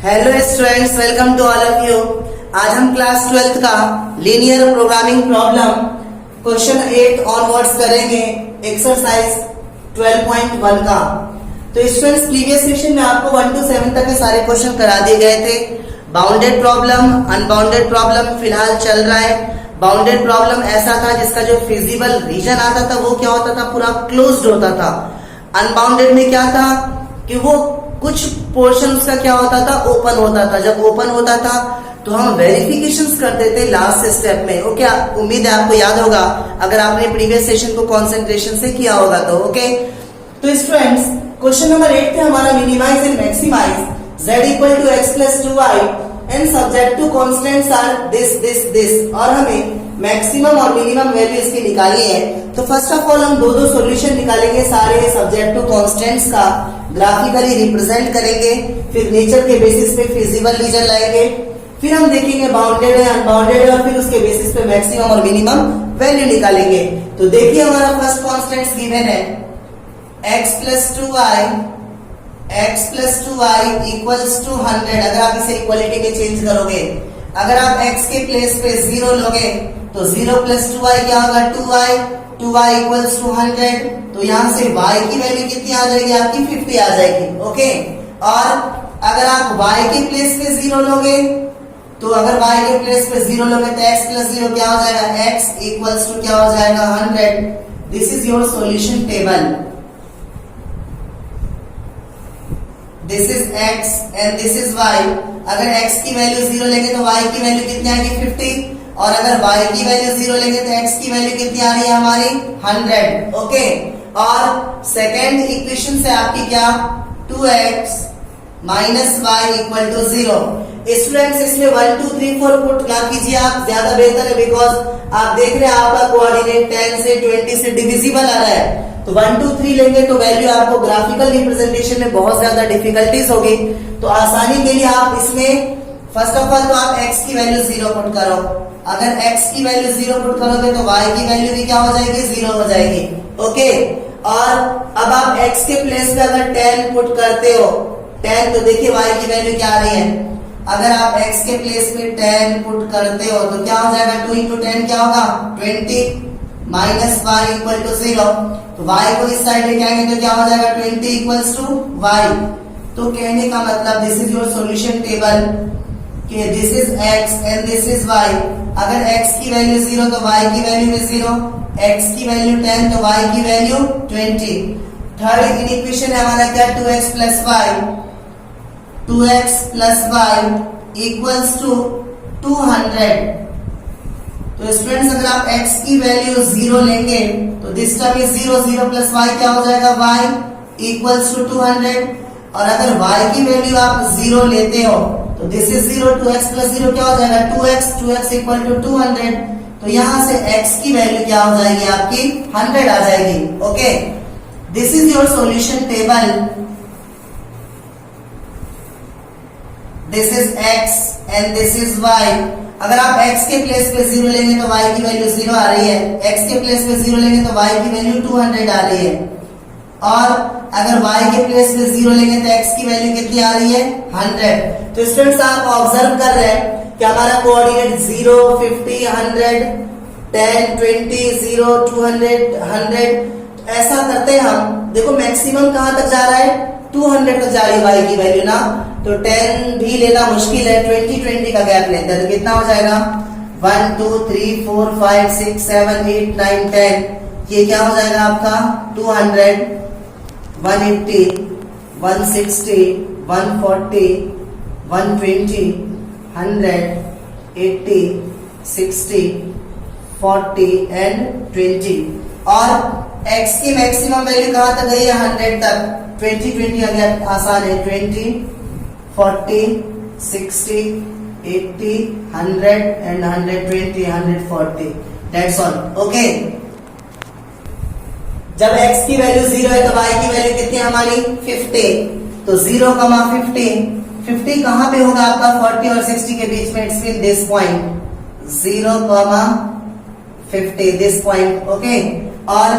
Hello students, welcome to all of you. आज हम class 12th का linear programming problem question 8 onwards करेंगे, exercise 12.1 का। तो स्टूडेंट्स, प्रीवियस सेशन में आपको 1 to 7 तक के सारे क्वेश्चन करा दिए गए थे। बाउंडेड प्रॉब्लम, अनबाउंडेड प्रॉब्लम फिलहाल चल रहा है। बाउंडेड प्रॉब्लम ऐसा था जिसका जो फिजिबल रीजन आता था वो क्या होता था, पूरा क्लोज्ड होता था। अनबाउंडेड में क्या था कि वो कुछ पोर्शन उसका क्या होता था, ओपन होता था। जब ओपन होता था तो हम वेरिफिकेशंस करते थे लास्ट स्टेप में। ओके, उम्मीद है आपको याद होगा अगर आपने प्रीवियस सेशन को कंसंट्रेशन से किया होगा तो। ओके, तो स्टूडेंट्स, क्वेश्चन नंबर 8 थे हमारा, minimise and maximise z equal to x plus 2y and subject to constants are this. और हमें मैक्सिमम और मिनिमम वैल्यू इसकी निकालनी है। तो फर्स्ट ऑफ ऑल हम दो सॉल्यूशन निकालेंगे सारे सब्जेक्ट टू कॉन्स्टेंट्स का, ग्राफिकली रिप्रेजेंट करेंगे, फिर नेचर के बेसिस पे फिजिबल रीजन लाएंगे, फिर हम देखेंगे बाउंडेड है अनबाउंडेड है, और फिर उसके बेसिस पे मैक्सिमम और मिनिमम वैल्यू निकालेंगे। तो देखिए हमारा फर्स्ट कॉन्स्टेंट गिवन है x plus 2y equals to 100। अगर आप इसे इक्वलिटी में चेंज करोगे, अगर आप x के प्लेस पे 0 लोगे तो 0 प्लस 2y क्या होगा, 2y इक्वल्स टू 100। तो यहाँ से y की वैल्यू कितनी आ जाएगी, आपकी 50 आ जाएगी। ओके, और अगर आप y के प्लेस पे 0 लोगे तो अगर y के प्लेस पे 0 लोगे तो x प्लस 0 क्या हो जाएगा, x इक्वल्स टू क्या हो जाएगा, 100। This is your solution table. This is x and this is y। अगर x की वैल्यू 0 लेंगे तो y की वैल्यू कितनी आएगी, 50। और अगर y की वैल्यू 0 लेंगे तो x की वैल्यू कितनी आ रही है हमारी, 100। ओके, और सेकेंड इक्वेशन से आपकी क्या, 2x minus y equal to 0। Students, इसमें 1 2 3 4 पुट ना कीजिए आप, ज्यादा बेहतर है, बिकॉज आप देख रहे हैं आपका कोऑर्डिनेट 10 से 20 से डिविजिबल आ रहा है। तो 1 2 3 लेंगे तो वैल्यू आपको ग्राफिकल रिप्रेजेंटेशन में बहुत ज्यादा डिफिकल्टीज होगी। तो आसानी के लिए आप इसमें फर्स्ट ऑफ ऑल तो आप x की वैल्यू 0 पुट करो। अगर x की वैल्यू 0 पुट करोगे तो y की वैल्यू भी क्या हो जाएगी, 0 हो जाएगी। ओके, और अब आप x के प्लेस पे अगर 10 पुट करते हो, 10, तो देखिए y की वैल्यू क्या आ रही है। अगर आप x के प्लेस पे 10 पुट करते हो तो क्या हो जाएगा, 2 into 10 क्या होगा, 20 माइनस y इक्वल टू 0। तो y को इस साइड लेके आएंगे तो क्या हो जाएगा, 20 इक्वल्स टू y। तो कहने का मतलब this is your solution table कि this is x and this is y। अगर x की वैल्यू 0 तो y की वैल्यू भी 0, x की वैल्यू 10 तो y की वैल्यू 20। थर्ड इक्वेशन है हमारा क्या, 2x plus y equals to 200। तो स्टूडेंट्स, अगर आप x की वैल्यू 0 लेंगे तो this term is 0 plus y क्या हो जाएगा, y इक्वल्स टू 200। और अगर y की वैल्यू आप 0 लेते हो तो दिस इज 0, 2x प्लस 0 क्या हो जाएगा, 2x इक्वल टू 200। तो यहां से x की वैल्यू क्या हो जाएगी, आपकी 100 आ जाएगी। Okay, this is your solution table. This is x and this is y। अगर आप x के प्लेस पे 0 लेंगे तो y की वैल्यू 0 आ रही है, x के प्लेस पे 0 लेंगे तो y की वैल्यू 200 आ रही है। और अगर y के प्लेस पे 0 लेंगे तो x की वैल्यू कितनी आ रही है, 100। तो स्टूडेंट्स, आप ऑब्जर्व कर रहे हैं कि हमारा कोऑर्डिनेट 0 50 100 10 20 0 200 100 ऐसा करते हैं हम। देखो मैक्सिमम कहां तक जा रहा है, 200 तक जा रही है y की वैल्यू ना। तो 10 भी लेना मुश्किल है, 20 का गैप लेते हैं तो कितना हो जाएगा, 1 2 3 4 5 6 7 8 9 10। ये क्या हो जाएगा आपका, 200 180 160 140 120 100 80 60 40 एंड 20। और x की मैक्सिमम वैल्यू कहां तक गई है, 100 तक। 20 अगर आसान है, 20 40 60 80 100 एंड 120 140। That's all. ओके, जब x की वैल्यू 0 है तो y की वैल्यू कितनी है हमारी, 50। तो 0, 50 कहां पे होगा आपका, 40 और 60 के बीच में। It's mean this point 0, 50 this point. Okay, और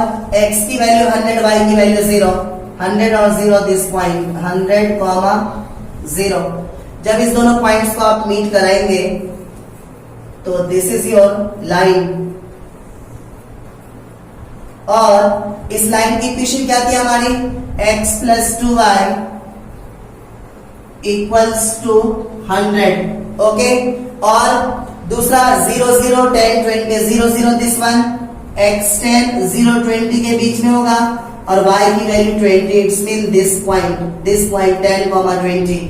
x की वैल्यू 100, y की वैल्यू 0, 100 और 0 दिस पॉइंट 100, 0। जब इस दोनों पॉइंट्स को आप मीट कराएंगे तो दिस इज योर लाइन, और इस लाइन की इक्वेशन क्या थी हमारी, x plus 2y equals to 100, okay. और दूसरा 0 0 10 20 0 0 दिस वन, x 10 0 20 के बीच में होगा और y की value 20, it's mean this point 10, 20।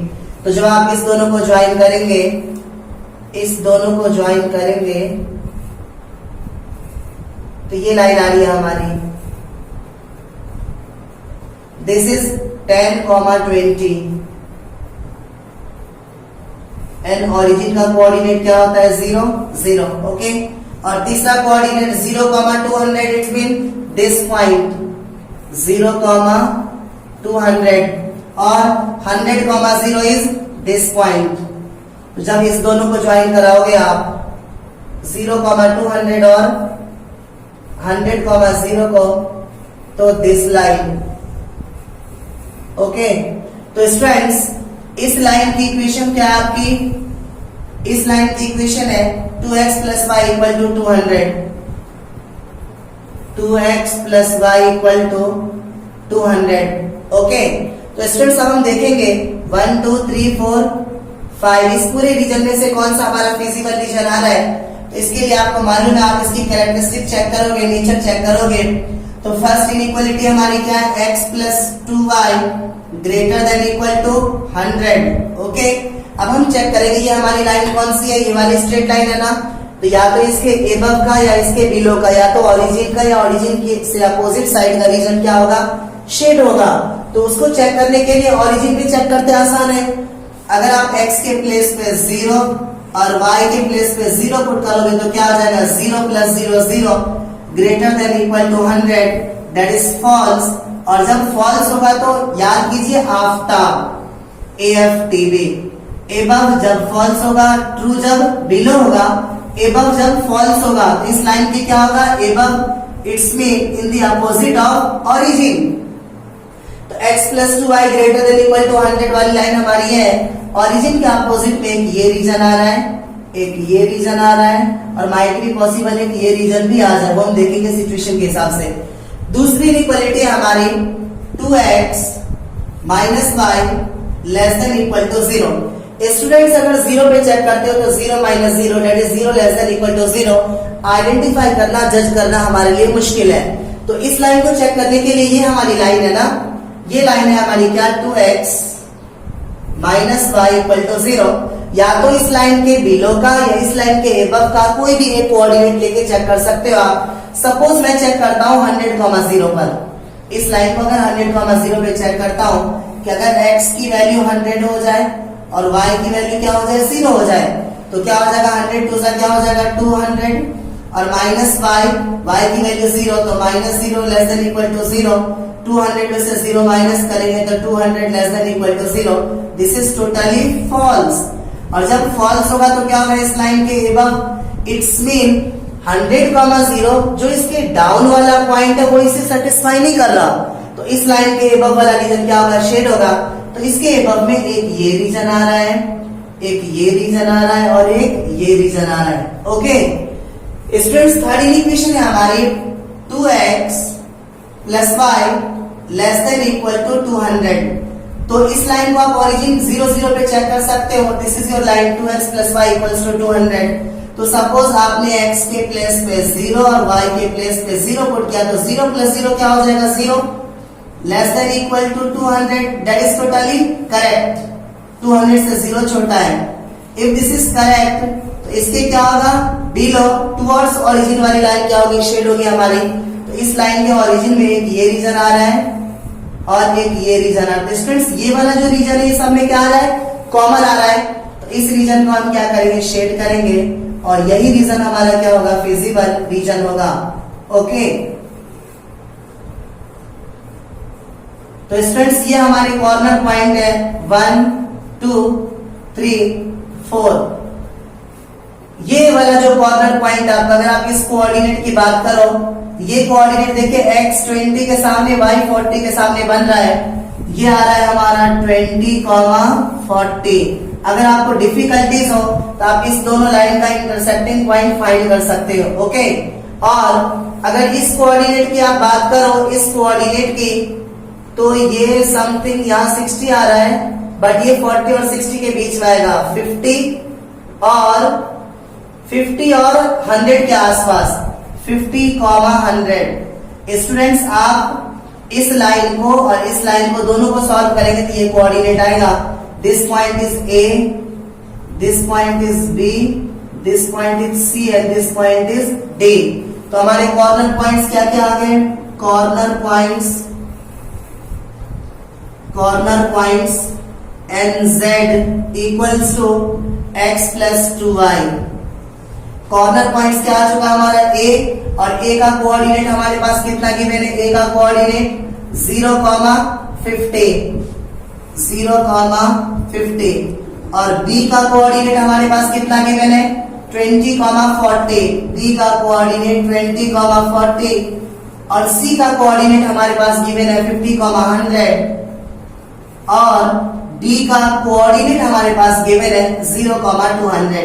तो जब आप इस दोनों को ज्वाइन करेंगे, इस दोनों को ज्वाइन करेंगे तो ये लाइन आ रही है हमारी, दिस इज 10, 20 एंड ओरिजिन का कोऑर्डिनेट क्या होता है 0 0, ओके। और तीसरा coordinate 0, 200, it's mean this point 0, 200 और 100, 0 इज दिस पॉइंट। तो जब इस दोनों को ज्वाइन कराओगे आप 0, 200 और 100, 0 को, तो दिस लाइन, ओके। तो स्टूडेंट्स इस लाइन की इक्वेशन क्या है आपकी, इस लाइन की इक्वेशन है 2x plus y equal to 200, 2x plus y equal to 200, okay. तो स्टूडेंट्स अब हम देखेंगे 1 2 3 4 5 इस पूरे रीजन में से कौन सा हमारा फिजिबल रीजन आ रहा है। तो इसके लिए आपको मालूम है, आप इसकी कैरेक्टरिस्टिक चेक करोगे, नेचर चेक करोगे, तो फर्स्ट इनइक्वालिटी हमारी क्या है, x plus 2y greater than equal to 100, okay. अब हम चेक करेंगे ये हमारी लाइन कौन सी है, ये वाली स्ट्रेट लाइन है ना, तो या तो इसके एबव का या इसके बिलो का, या तो ओरिजिन का या ओरिजिन की से अपोजिट साइड का रीजन क्या होगा, शेड होगा। तो उसको चेक करने के लिए ओरिजिन भी चेक करते आसान है। अगर आप x के प्लेस पे 0 और y के प्लेस पे 0 पुट करोगे तो क्या आ जाएगा, 0 plus 0 0 greater than equal to 100, that is false. और जब फॉल्स होगा तो याद कीजिए आफ्टर AFTB, एबव जब फॉल्स होगा, ट्रू जब बिलो होगा, एबव जब फॉल्स होगा। तो इस लाइन की क्या होगा, above it's mean in the opposite of origin. तो x plus 2y greater than equal to 100 वाली लाइन हमारी है, ओरिजिन के अपोजिट में एक ये रीजन आ रहा है, एक ये रीजन आ रहा है, और माइट भी पॉसिबल है कि ये रीजन भी आ जाए, वो हम देखेंगे सिचुएशन के हिसाब से। दूसरी इक्वालिटी है हमारी 2x minus y less than equal to 0। Students अगर 0 पे चेक करते हो तो 0 minus 0 that is 0 less than equal to 0 identify करना, जज करना हमारे लिए मुश्किल है। तो इस लाइन को चेक करने के लिए ये हमारी लाइन है ना, ये लाइन है हमारी क्या, 2x minus Y equal to 0। या तो इस लाइन के बिलो का या इस लाइन के एबव का कोई भी एक कोऑर्डिनेट लेके चेक कर सकते हो आप। सपोज मैं चेक करता हूं 100, 0 पर, इस लाइन को अगर 100, 0 पे चेक करता हूं कि अगर x की वैल्यू 100 हो जाए और y की वैल्यू क्या हो जाए, 0 हो जाए, तो क्या हो जाएगा, 100 टू सा क्या हो जाएगा 200, और माइनस y की वैल्यू 0, तो minus 0 less than equal to 0, 200 में से 0 माइनस करेंगे तो 200 less than equal to 0, this is totally false. और जब फॉल्स होगा तो क्या होगा, इस लाइन के एबव इट्स मीन 100, 0 जो इसके डाउन वाला पॉइंट है वो इसे सेटिस्फाई नहीं कर रहा, तो इस लाइन के एबव वाला रीजन क्या होगा, शेड होगा। तो इसके एबव में एक ये रीजन आ रहा है, एक ये रीजन आ रहा है और एक ये रीजन आ रहा है, ओके। स्टूडेंट्स थर्ड इक्वेशन है हमारी 2x plus y less than equal to 200। तो इस लाइन को आप ओरिजिन 0 0 पे चेक कर सकते हो, this is your line 2x plus y equals to 200। तो सपोज आपने x के प्लेस पे 0 और y के प्लेस पे 0 पुट किया, तो 0 प्लस 0 क्या हो जाएगा, 0 less than equal to 200, that is totally correct. 200 से 0 छोटा है। इफ दिस इज करेक्ट तो इसके क्या होगा, बिलो टुवर्ड्स ओरिजिन वाली लाइन क्या होगी, शेड होगी हमारी। तो इस लाइन के ओरिजिन में एक ये रीजन आ रहा है और एक ये रीजन आ रहा है। स्टूडेंट्स ये वाला जो रीजन है ये सब में क्या आ रहा है, कॉमन आ रहा है। तो इस रीजन को हम क्या करेंगे, शेड करेंगे, और यही रीजन हमारा क्या होगा, फिजिबल रीजन होगा, ओके। तो स्टूडेंट्स ये हमारे कॉर्नर पॉइंट है 1 2 3 4। ये वाला जो कॉर्नर पॉइंट आपका, अगर आप इस कोऑर्डिनेट की बात करो, ये कोऑर्डिनेट देखिए x 20 के सामने y 40 के सामने बन रहा है, ये आ रहा है हमारा 20,40। अगर आपको डिफिकल्टीज हो तो आप इस दोनों लाइन का इंटरसेक्टिंग पॉइंट फाइंड कर सकते हो। ओके, और अगर इस कोऑर्डिनेट की आप बात करो, इस कोऑर्डिनेट की, तो ये समथिंग यहाँ 60 आ रहा है, बट ये 40 और 60 के बीच में आएगा। 50 और 100 के आसपास, 50,100। स्टूडेंट्स, आप इस लाइन को और इस लाइन को दोनों को सॉल्व करेंगे तो ये कोऑर्डिनेट आएगा। This point is A, this point is B, this point is C and this point is D. तो हमारे कॉर्नर पॉइंट्स क्या क्या आ गए? Corner points NZ equals to x plus 2y। Corner points क्या आ चुका हमारा? A, और A का कोऑर्डिनेट हमारे पास कितना गिवन है? A का कोऑर्डिनेट 0,50 और B का कोऑर्डिनेट हमारे पास कितना गिवन है? 20,40। B का कोऑर्डिनेट 20,40 और C का कोऑर्डिनेट हमारे पास गिवन है 50,100 और D का कोऑर्डिनेट हमारे पास गिवन है 0,200।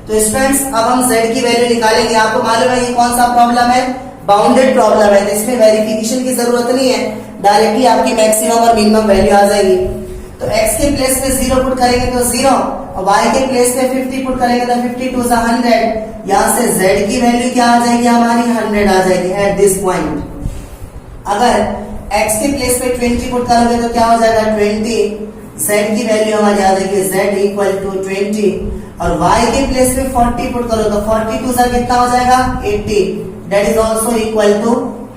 तो स्टूडेंट्स, अब हम z की वैल्यू निकालेंगे। आपको मालूम है ये कौन सा प्रॉब्लम है? बाउंडेड प्रॉब्लम है, तो इसमें वेरिफिकेशन की जरूरत नहीं है, डायरेक्टली आपकी मैक्सिमम और मिनिमम वैल्यू आ जाएगी। तो x के प्लेस पे 0 पुट करेंगे तो 0, और y के प्लेस पे 50 पुट करेंगे तो 50 2 100। यहाँ से z की वैल्यू क्या आ जाएगी? हमारी 100 आ जाएगी एट दिस पॉइंट। अगर x के प्लेस पे 20 पुट करोगे तो क्या हो जाएगा? 20। z की वैल्यू हमारी आ जाएगी z इक्वल टू 20, और y के प्लेस पे 40 पुट करो तो 40 टू सा कितना हो जाएगा? 80, that is also equal to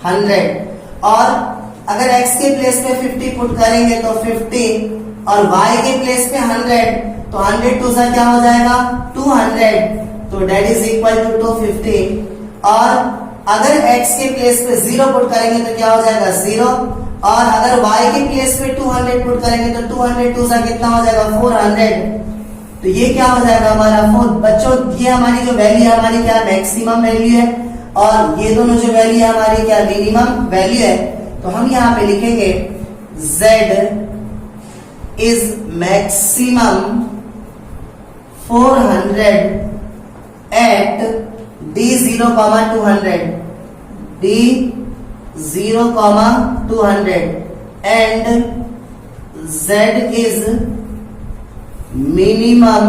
100। और अगर x के प्लेस पे 50 पुट करेंगे तो 50, और y के प्लेस पे 100, तो 100 टू सा क्या हो जाएगा? 200, तो दैट इज इक्वल टू 250। और अगर x के प्लेस पे 0 पुट करेंगे तो क्या हो जाएगा? 0, और अगर y के प्लेस पे 200 पुट करेंगे तो 200 टू सा कितना हो जाएगा? 400। तो ये क्या हो जाएगा हमारा 4। बच्चों, ये हमारी जो वैल्यू है हमारी क्या? मैक्सिमम वैल्यू है, और ये दोनों जो वैल्यू है हमारी क्या? मिनिमम वैल्यू है। तो हम यहाँ पे लिखेंगे z इज maximum 400 at d0,200 and z is minimum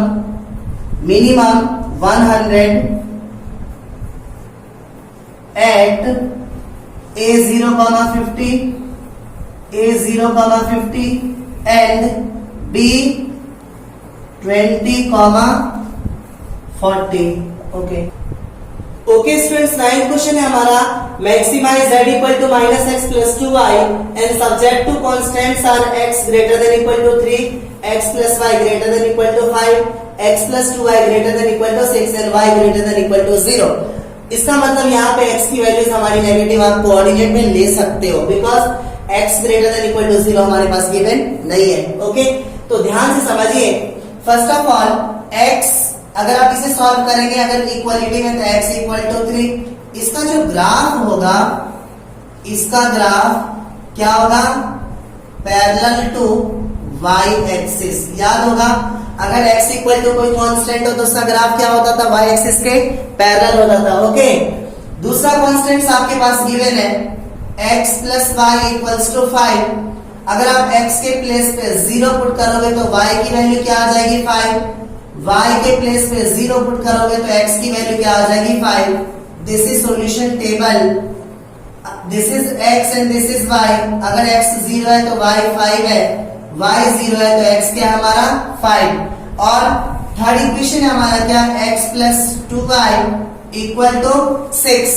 100 at a0,50 and b20,40। Okay students, 9th question है हमारा। Maximise z equal to -x plus 2y and subject to constants are x greater than equal to 3, x plus y greater than equal to 5, x plus 2y greater than equal to 6 and y greater than equal to 0। इसका मतलब यहाँ पे x की values हमारी negative आप coordinate में ले सकते हो, because x greater than equal to 0 हमारे पास गिवन नहीं है। ओके, तो ध्यान से समझिए। फर्स्ट ऑफ ऑल x, अगर आप इसे सॉल्व करेंगे अगर इक्वलिटी में, तो x इक्वल टू 3। इसका जो ग्राफ होगा, इसका ग्राफ क्या होगा? Parallel to y axis. याद होगा, अगर x इक्वल टू कोई कांस्टेंट हो तो उसका ग्राफ क्या होता था? y एक्सिस के पैरेलल होता था। ओके, दूसरा कांस्टेंट आपके पास गिवन है x plus y equals to 5। अगर आप x के प्लेस पे 0 पुट करोगे तो y की वैल्यू क्या आ जाएगी? 5। y के प्लेस पे 0 पुट करोगे तो x की वैल्यू क्या आ जाएगी? 5। This is solution table. This is x and this is y। अगर x 0 है तो y 5 है, y 0 है तो x क्या हमारा? 5। और थर्ड इक्वेशन है हमारा क्या? x plus 2y equal to 6।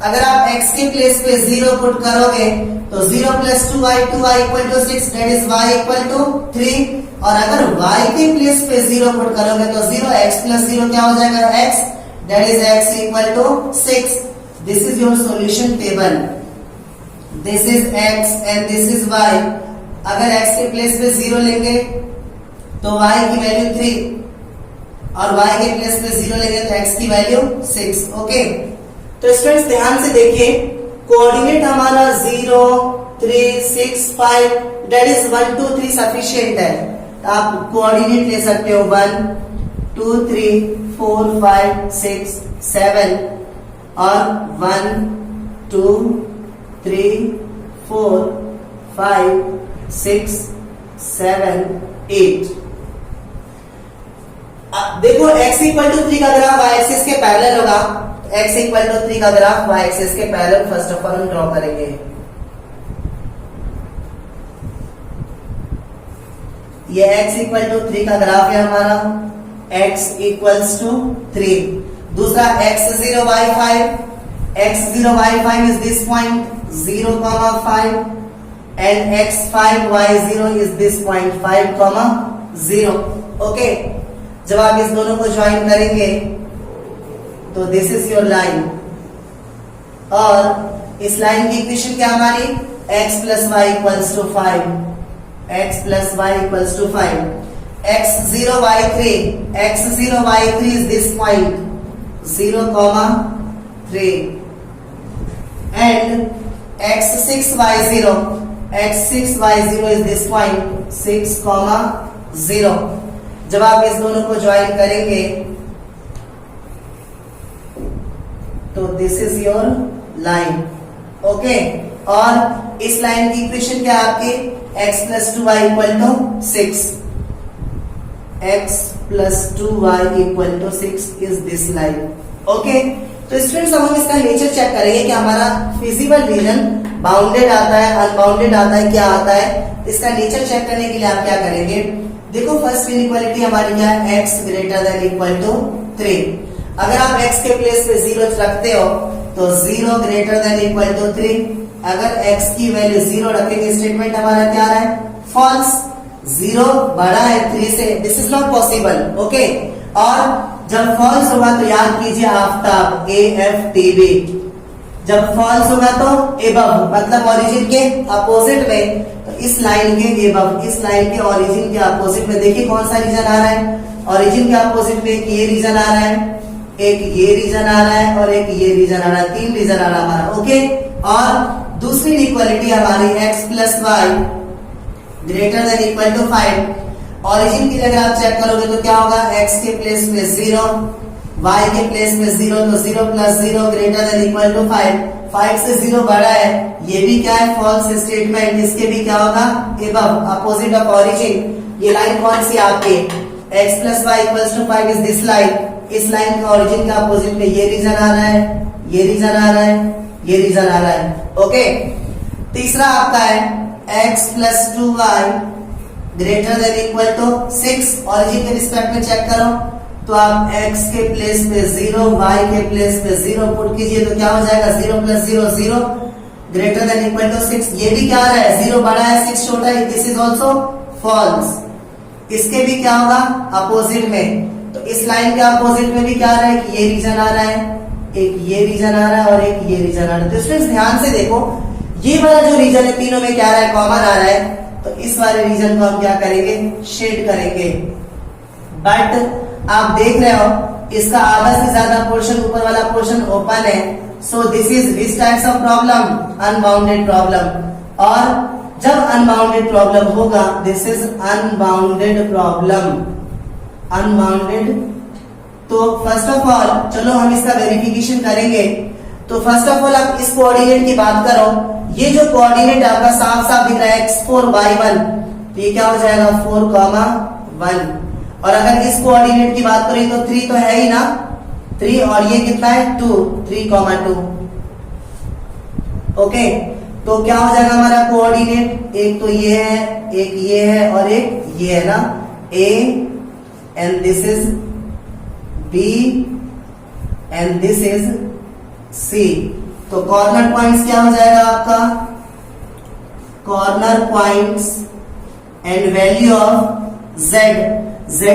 अगर आप x के प्लेस पे 0 पुट करोगे तो 0 plus 2y equal to 6, that is y equal to 3। और अगर y के प्लेस पे 0 पुट करोगे तो 0, x प्लस 0 क्या हो जाएगा? x, that is x equal to 6। This is your solution table. This is x and this is y। अगर x के प्लेस पे 0 लेंगे तो y की वैल्यू 3, और y के प्लेस पे 0 लेंगे तो x की वैल्यू 6। ओके, तो स्टूडेंट्स ध्यान से देखिए, कोऑर्डिनेट हमारा 0, 3 6 5 दैट इज 1 2 3 सफिशिएंट है। तो आप कोऑर्डिनेट ले सकते हो 1 2 3 4 5 6 7 और 1 2 3 4 5 6 7 8। देखो x इक्वल टू 3 का ग्राफ y एक्सिस के पैरेलल होगा। x इक्वल टू 3 का ग्राफ y एक्सिस के पैरेलल फर्स्ट ऑफ ऑल हम ड्रॉ करेंगे। ये x इक्वल टू 3 का ग्राफ है हमारा, x इक्वल्स टू 3। दूसरा x0 y5, x0 y5 is this point 0, 5 and x5 y0 is this point 5, 0। Okay, जब आप इस दोनों को ज्वाइन करेंगे तो दिस इज योर लाइन, और इस लाइन की इक्वेशन क्या हमारी x plus y equals to 5, x plus y equals to 5, x0 y3 is this point 0, 3 and x6 y0 is this point 6, 0। जब आप इस दोनों को ज्वाइन करेंगे तो this is your line. Okay, और इस लाइन की इक्वेशन क्या है आपकी x plus 2y equal to 6, x plus 2y equal to 6 is this line. Okay, तो स्टूडेंट्स हम इसका नेचर चेक करेंगे कि हमारा फिजिबल रीजन बाउंडेड आता है, अनबाउंडेड आता है, क्या आता है। इसका नेचर चेक करने के लिए आप क्या करेंगे, देखो फर्स्ट इनइक्वालिटी हमारी क्या है x greater than equal to 3। अगर आप x के प्लेस पे 0 रखते हो तो 0 ग्रेटर देन इक्वल टू 3। अगर x की वैल्यू 0 रखेंगे स्टेटमेंट हमारा क्या है फॉल्स। 0 बड़ा है 3 से, this is not possible. Okay, और जब फॉल्स होगा तो याद कीजिए आफ्ताब AFTB। जब फॉल्स होगा तो एबव मतलब ओरिजिन के अपोजिट में, तो इस लाइन के एबव, इस लाइन के ओरिजिन के अपोजिट में देखिए कौन सा रीजन आ रहा है। ओरिजिन के अपोजिट में एक ये रीजन आ रहा है, एक ये रीजन आ रहा है और एक ये रीजन आ रहा है, 3 रीजन आ रहा है हमारा। ओके, और दूसरी इक्वालिटी हमारी x plus y greater than equal to 5। Origin की जगह आप चेक करोगे तो क्या होगा, x के प्लेस में 0, y के प्लेस में 0, तो 0 plus 0 greater than equal to 5। 5 से 0 बड़ा है, ये भी क्या है फॉल्स स्टेटमेंट, इसके भी क्या होगा एबव अपोजिट ऑफ ओरिजिन। ये लाइन कौन सी आपके x plus y equals to 5 is this line. इस लाइन का ओरिजिन का अपोजिट में ये रीजन आ रहा है, ये रीजन आ रहा है, ये रीजन आ रहा है। ओके, तीसरा आपका है x plus 2y greater than equal to 6। Origin के रिस्पेक्ट में चेक करो तो आप x के प्लेस पे 0, y के प्लेस पे 0 पुट कीजिए तो क्या हो जाएगा 0 plus 0 0 greater than equal to 6। ये भी क्या है 0 बड़ा है 6 छोटा है, दिस इज ऑल्सो फॉल्स। इसके भी क्या होगा अपोजिट में, तो इस लाइन के अपोजिट में भी क्या आ रहा है कि ये रीजन आ रहा है, एक ये रीजन आ रहा है और एक ये रीजन आ रहा है। तो स्टूडेंट्स ध्यान से देखो, ये वाला जो रीजन है तीनों में क्या आ रहा है कॉमन आ रहा है, तो इस वाले रीजन को हम क्या करेंगे शेड करेंगे। बट आप देख रहे हो इसका आधा से ज्यादा पोर्शन, ऊपर वाला पोर्शन ओपन है, so this is which types of problem unbounded problem. और जब अनबाउंडेड प्रॉब्लम होगा this is unbounded problem, unbounded. तो फर्स्ट ऑफ ऑल चलो हम इसका वेरिफिकेशन करेंगे। तो फर्स्ट ऑफ ऑल आप इस कोऑर्डिनेट की बात करो, ये जो कोऑर्डिनेट आपका साफ साफ दिख रहा है x4 y1, तो ये क्या हो जाएगा 4, 1। और अगर इस कोऑर्डिनेट की बात करें तो 3 तो है ही ना, 3 और ये कितना है 2, 3, 2। ओके, तो क्या हो जाएगा हमारा कोऑर्डिनेट, एक तो ये है, एक ये है और एक ये है ना, A and this is B and this is C। तो कॉर्नर पॉइंट्स क्या हो जाएगा आपका, corner points and value of z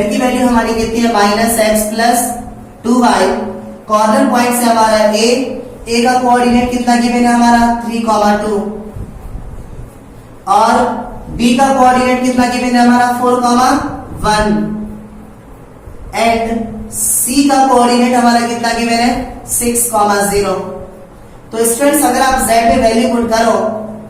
की वैल्यू हमारी कितनी है -x plus 2y। Corner point से हमारा a का कोऑर्डिनेट कितना गिवन है हमारा 3, 2 और b का कोऑर्डिनेट कितना गिवन है हमारा 4, 1 एंड c का कोऑर्डिनेट हमारा कितना गिवन है 6, 0। तो स्टूडेंट्स अगर आप z पे वैल्यू पुट करो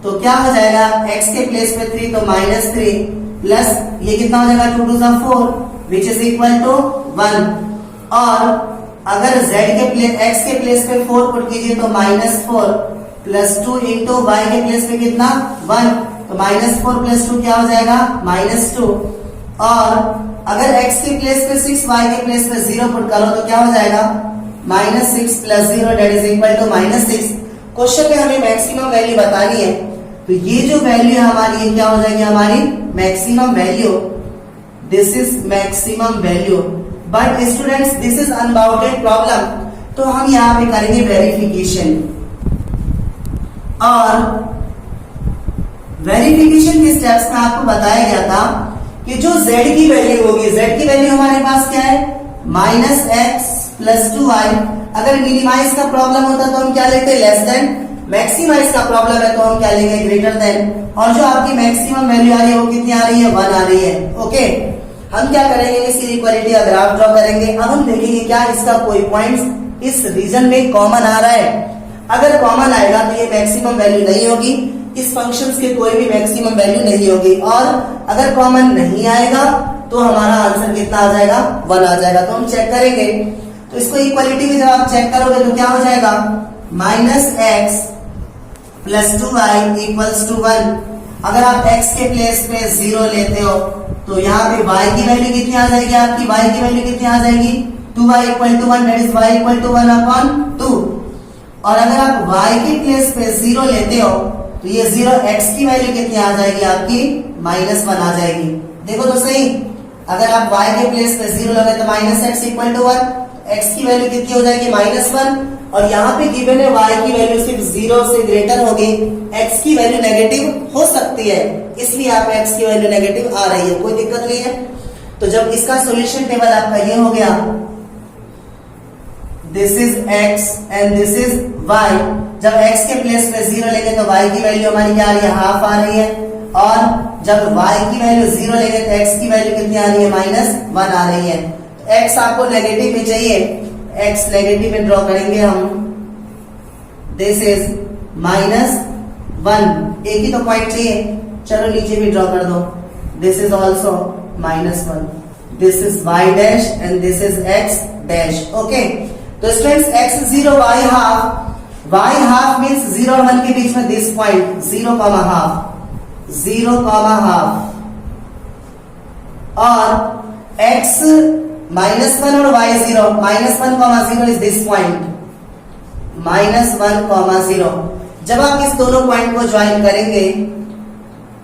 तो क्या हो जाएगा, x के प्लेस पे 3 तो -3 प्लस ये कितना हो जाएगा 2 2 4 विच इज इक्वल टू 1। और अगर z के प्लेस x के प्लेस पे 4 पुट कीजिए तो -4 प्लस 2 इंटू y के प्लेस पे कितना 1 तो -4 प्लस 2 क्या हो जाएगा -2। और अगर x के प्लेस पे 6 y के प्लेस पे 0 पुट करो तो क्या हो जाएगा -6 plus 0 that is equal to -6। Question में हमें मैक्सिमम वैल्यू बतानी है, तो ये जो वैल्यू है हमारी ये क्या हो जाएगी हमारी maximum value. This is maximum value. But students this is unbounded problem, तो हम यहाँ पे करेंगे वेरिफिकेशन। और वेरिफिकेशन के स्टेप्स में आपको बताया गया था कि जो z की वैल्यू होगी, z की वैल्यू हमारे पास क्या है -x प्लस 2y। अगर मिनिमाइज का प्रॉब्लम होता तो हम क्या लेते लेस देन, मैक्सिमाइज का प्रॉब्लम है तो हम क्या लेंगे ग्रेटर देन। और जो आपकी मैक्सिमम वैल्यू आ रही है वो कितनी आ रही है 1 आ रही है। ओके, हम क्या करेंगे इसकी इक्वालिटी का ग्राफ ड्रॉ करेंगे। अब हम देखेंगे क्या इसका कोई पॉइंट इस रीजन में कॉमन आ रहा है। अगर कॉमन आएगा तो ये मैक्सिमम वैल्यू नहीं होगी, इस फंक्शंस के कोई भी मैक्सिमम वैल्यू नहीं होगी। और अगर कॉमन नहीं आएगा तो हमारा आंसर कितना आ जाएगा 1 आ जाएगा। तो हम चेक करेंगे, तो इसको इक्वालिटी में जब आप चेक करोगे तो क्या हो जाएगा -x plus 2y equals to 1। अगर आप x के प्लेस पे 0 लेते हो तो यहाँ पे y की वैल्यू कितनी आ जाएगी, आपकी y की वैल्यू कितनी आ जाएगी 2y equal to 1 that is y equal to 1/2। और अगर आप y के प्लेस पे 0 लेते हो तो ये 0 x की वैल्यू कितनी आ जाएगी आपकी -1 आ जाएगी। देखो तो सही, अगर आप y के प्लेस पे 0 लोगे तो -x इक्वल टू 1, x की वैल्यू कितनी हो जाएगी -1। और यहाँ पे गिवन है y की वैल्यू सिर्फ 0 से ग्रेटर होगी, x की वैल्यू नेगेटिव हो सकती है, इसलिए यहाँ पे x की वैल्यू नेगेटिव आ रही है, कोई दिक्कत नहीं है। तो जब इसका सॉल्यूशन टेबल आपका ये हो गया, this is x and this is y। जब x के प्लेस पे 0 लेंगे तो y की वैल्यू हमारी क्या आ रही है हाफ आ रही है। और जब y की वैल्यू 0 लेंगे तो x की वैल्यू कितनी आ रही है -1 आ रही है। तो x आपको नेगेटिव में चाहिए, x नेगेटिव में ड्रॉ करेंगे हम। दिस इज -1, एक ही तो पॉइंट चाहिए, चलो नीचे भी ड्रॉ कर दो। This is also -1, this is y dash and this is x dash. Okay, तो students x 0 y half means 0 और 1 के बीच में दिस पॉइंट 0, हाफ 0, हाफ। और x -1 और y 0 -1, 0 इज दिस पॉइंट -1, 0। जब आप इस दोनों पॉइंट को ज्वाइन करेंगे,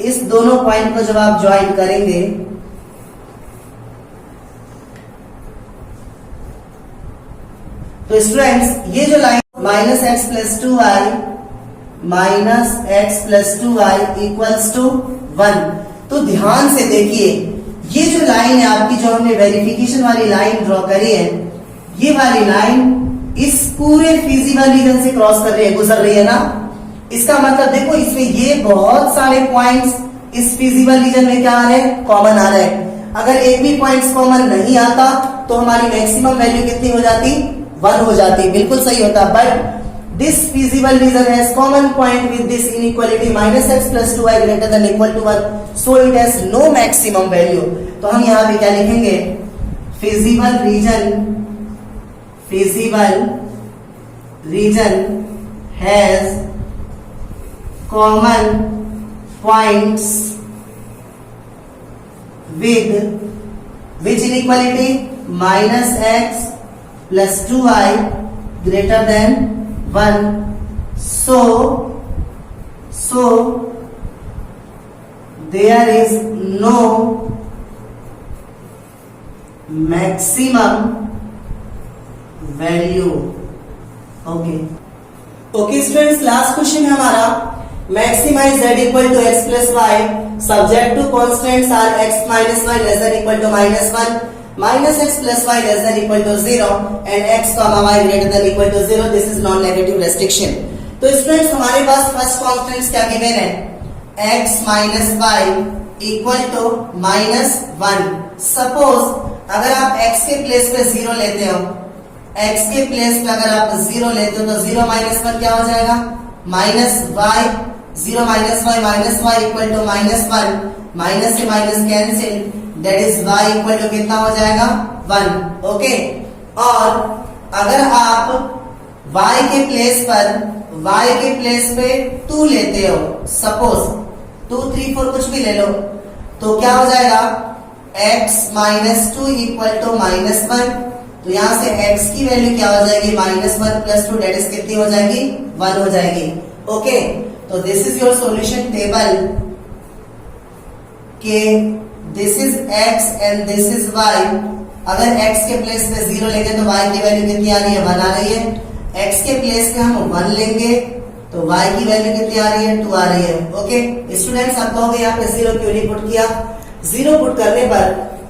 इस दोनों पॉइंट को जब आप ज्वाइन करेंगे तो स्टूडेंट्स ये जो line -x plus 2y equals to 1, तो ध्यान से देखिए ये जो लाइन है आपकी, जो हमने वेरिफिकेशन वाली लाइन ड्रॉ करी है, ये वाली लाइन इस पूरे फिजिबल रीजन से क्रॉस कर रही है, गुजर रही है ना। इसका मतलब देखो इसमें ये बहुत सारे पॉइंट्स इस फिजिबल रीजन में क्या आ रहे हैं कॉमन आ रहे हैं। अगर एक भी पॉइंट्स कॉमन नहीं आता तो हमारी मैक्सिमम वैल्यू कितनी हो जाती 1 हो जाती, बिल्कुल सही होता। But this feasible region has common point with this inequality -x plus 2y greater than equal to 1, so it has no maximum value। तो हम यहाँ पे क्या लिखेंगे, feasible region has common points with which inequality -x plus 2y greater than 1, so there is no maximum value। Okay students, last question है हमारा, maximise z equal to x plus y subject to constants are x minus y less than equal to -1, -x plus y less than equal to 0 and x comma y greater than equal to 0, this is non negative restriction। तो students हमारे पास first constants क्या given है, x minus y equal to -1। Suppose अगर आप x के place पे 0 लेते हो, x के प्लेस पे अगर आप 0 लेते हो तो 0 - 1 क्या हो जाएगा -y 0 minus y equal to -1, minus से minus cancel, that is y equal to कितना हो जाएगा 1। ओके, और अगर आप y के प्लेस पे 2 लेते हो, सपोज 2 3 4 कुछ भी ले लो, तो क्या हो जाएगा x माइनस 2 इक्वल टू -1। तो यहां से x की वैल्यू क्या हो जाएगी -1 प्लस 2, दैट इज कितनी हो जाएगी 1 हो जाएगी। ओके, तो this is your solution table के this is x and this is y। अगर x के प्लेस पे 0 लेंगे तो y की वैल्यू कितनी आ रही है 1 आ रही है, x के प्लेस पे हम 1 लेंगे तो y की वैल्यू कितनी आ रही है 2 आ रही है। ओके स्टूडेंट्स, आप कहोगे यहाँ पे 0 क्यों नहीं पुट किया? 0 पुट करने पर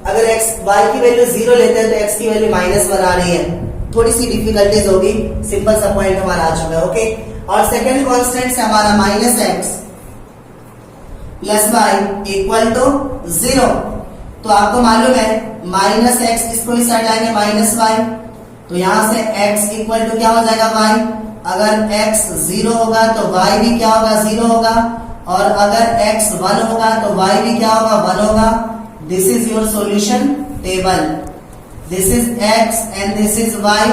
अगर y की वैल्यू 0 लेते हैं तो x की वैल्यू -1 आ रही है, थोड़ी सी डिफिकल्टीज होगी, सिंपल सा पॉइंट हमारा आ चुका है। ओके, और सेकंड कांस्टेंट से हमारा -x plus y equal to 0। तो आपको मालूम है -x, इसको इस साइड लाएंगे -y, तो यहां से x इक्वल टू क्या हो जाएगा y। अगर x 0 होगा तो y भी क्या होगा 0 होगा, और अगर x 1 होगा तो y भी क्या होगा 1 होगा। This is your solution table, this is x and this is y।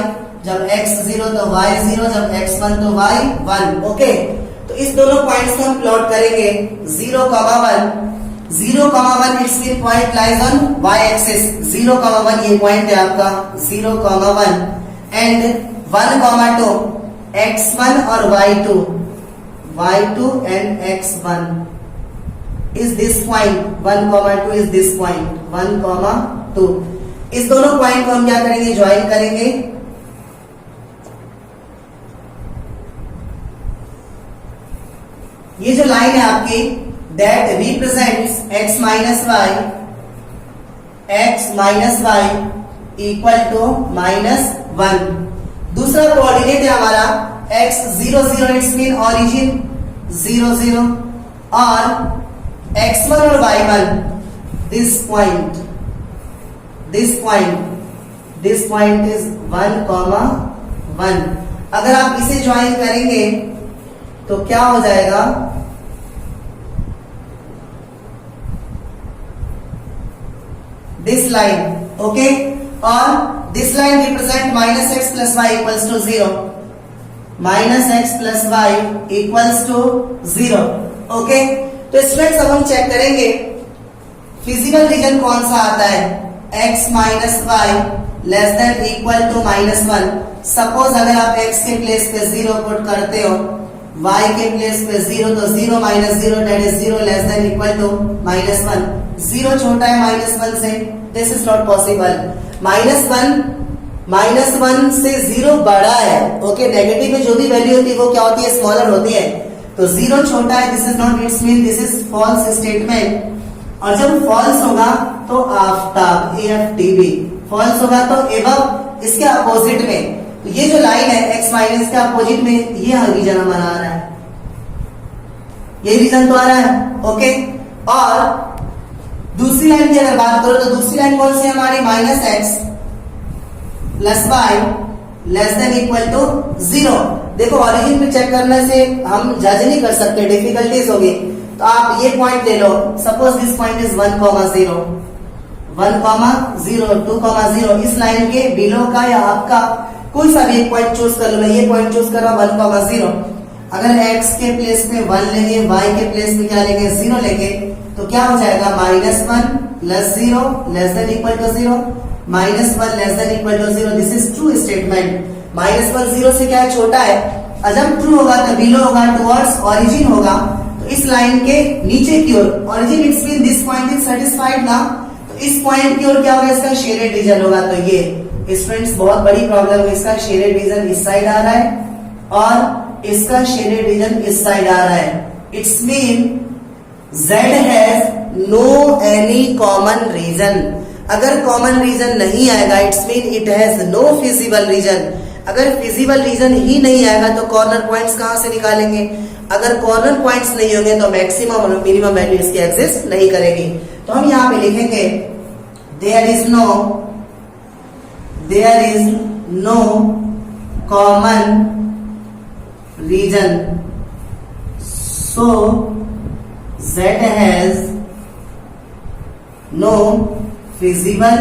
जब x 0 तो y 0, जब x 1 तो y 1। ओके, तो इस दोनों पॉइंट्स को हम प्लॉट करेंगे 0,1, 0,1 it's mean point lies on y axis. 0,1 ये पॉइंट है आपका 0,1 एंड 1,2 x1 और y2 and x1 is this point, 1,2 is this point 1,2। इस दोनों पॉइंट को हम क्या करेंगे ज्वाइन करेंगे। ये जो लाइन है आपकी that represents x minus y equal to -1। दूसरा कोऑर्डिनेट है हमारा x 0 0, इट्स मीन ओरिजिन 0 0, और x1 और y1 this point is 1,1। अगर आप इसे ज्वाइन करेंगे तो क्या हो जाएगा दिस लाइन। ओके, और this line represent -x plus y equals to 0, -x plus y equals to 0। Okay, तो स्टूडेंट्स अब हम चेक करेंगे फिजिकल रीजन कौन सा आता है, x minus y less than equal to -1। Suppose अगर आप x के प्लेस पे 0 पुट करते हो, y के प्लेस पे 0, तो 0 minus 0 that is 0 less than equal to -1। 0 छोटा है -1 से, दिस इज नॉट पॉसिबल। -1 से 0 बड़ा है। ओके, नेगेटिव में जो भी वैल्यू होती है वो क्या होती है स्मॉलर होती है, तो 0 छोटा है, this is not, it's mean this is false statement. और जब फॉल्स होगा तो आफ्ताब AFTB, फॉल्स होगा तो एबव, इसके अपोजिट में। तो ये जो लाइन है x माइनस के अपोजिट में, ये रीजन हमारा आ रहा है, ये रीजन तो आ रहा है। ओके, और दूसरी लाइन की अगर बात करो तो दूसरी लाइन कौन सी हमारी -x plus y less than equal to 0। देखो ओरिजिन पे चेक करने से हम जज नहीं कर सकते, डिफिकल्टीज होगी, तो आप ये पॉइंट ले लो, सपोज दिस पॉइंट इज 1,0, 1,0, 2,0, इस लाइन के बिलो का या आपका कोई सा भी एक पॉइंट चूज कर लो। मैं ये पॉइंट चूज कर रहा हूं 1,0। अगर x के प्लेस पे 1 लेंगे, y के प्लेस पे क्या लेंगे 0 लेंगे, तो क्या हो जाएगा -1 plus 0 less than equal to 0, -1 less than equal to 0। This is true statement. -1 0 से क्या है छोटा है, और जब ट्रू होगा तो बिलो होगा, टुवर्ड्स ओरिजिन होगा, तो इस लाइन के नीचे की ओर, origin it's mean this point is satisfied ना, तो इस पॉइंट की ओर क्या होगा, इसका शेडेड रीजन होगा। तो ये स्टूडेंट्स बहुत बड़ी प्रॉब्लम है, इसका शेडेड रीजन इस साइड आ रहा है और इसका शेडेड रीजन इस साइड आ रहा है। It's mean Z has no any common region. अगर कॉमन रीजन नहीं आएगा, it's mean it has no feasible region. अगर फिजिबल रीजन ही नहीं आएगा तो कॉर्नर पॉइंट्स कहां से निकालेंगे? अगर कॉर्नर पॉइंट्स नहीं होंगे तो मैक्सिमम और मिनिमम वैल्यू इसकी एग्जिस्ट नहीं करेगी। तो हम यहां पे लिखेंगे there is no common region So Z has no feasible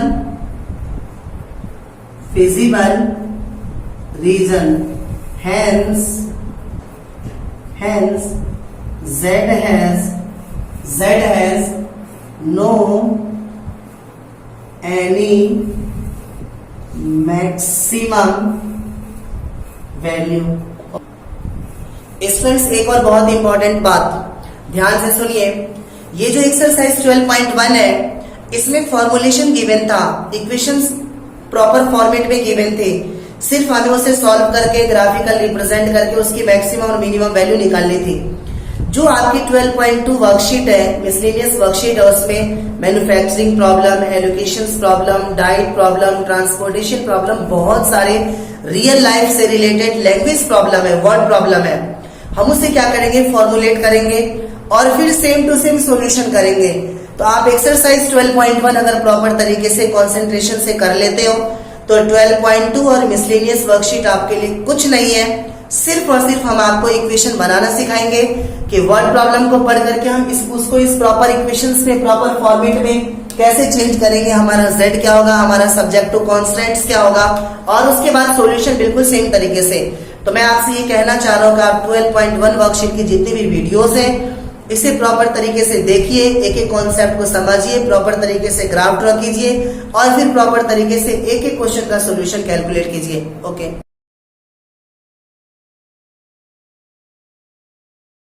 region, hence Z has no any maximum value। Students एक और बहुत इंपॉर्टेंट बात ध्यान से सुनिए, ये जो एक्सरसाइज 12.1 है इसमें फॉर्मुलेशन गिवन था, इक्वेशंस प्रॉपर फॉर्मेट में गिवन थे, सिर्फ हमें उसे सॉल्व करके ग्राफिकल रिप्रेजेंट करके उसकी मैक्सिमम और मिनिमम वैल्यू निकालनी थी। जो आपकी 12.2 वर्कशीट है, मिसलेनियस वर्कशीट है, उसमें manufacturing problem, allocation problem, diet problem, transportation problem, बहुत सारे रियल लाइफ से रिलेटेड लैंग्वेज प्रॉब्लम है, वर्ड प्रॉब्लम है। हम उसे क्या करेंगे, फॉर्मुलेट करेंगे और फिर सेम टू सेम सॉल्यूशन करेंगे। तो आप एक्सरसाइज 12.1 अगर प्रॉपर तरीके से कंसंट्रेशन से कर लेते हो तो 12.2 और मिसलेनियस वर्कशीट आपके लिए कुछ नहीं है, सिर्फ और सिर्फ हम आपको इक्वेशन बनाना सिखाएंगे कि वर्ड प्रॉब्लम को पढ़ करके हम उसको इस प्रॉपर इक्वेशंस में, प्रॉपर फॉर्मेट में कैसे चेंज करेंगे, हमारा z क्या होगा, हमारा सब्जेक्ट टू कॉन्स्टेंट्स क्या होगा, और उसके बाद सॉल्यूशन बिल्कुल सेम तरीके से। तो मैं आपसे ये कहना चाह रहा हूँ कि आप 12.1 वर्कशीट की जितनी भी वीडियोस हैं इसे प्रॉपर तरीके से देखिए, एक एक कॉन्सेप्ट को समझिए, प्रॉपर तरीके से ग्राफ ड्रॉ कीजिए और फिर प्रॉपर तरीके से एक एक क्वेश्चन का सॉल्यूशन कैलकुलेट कीजिए। ओके।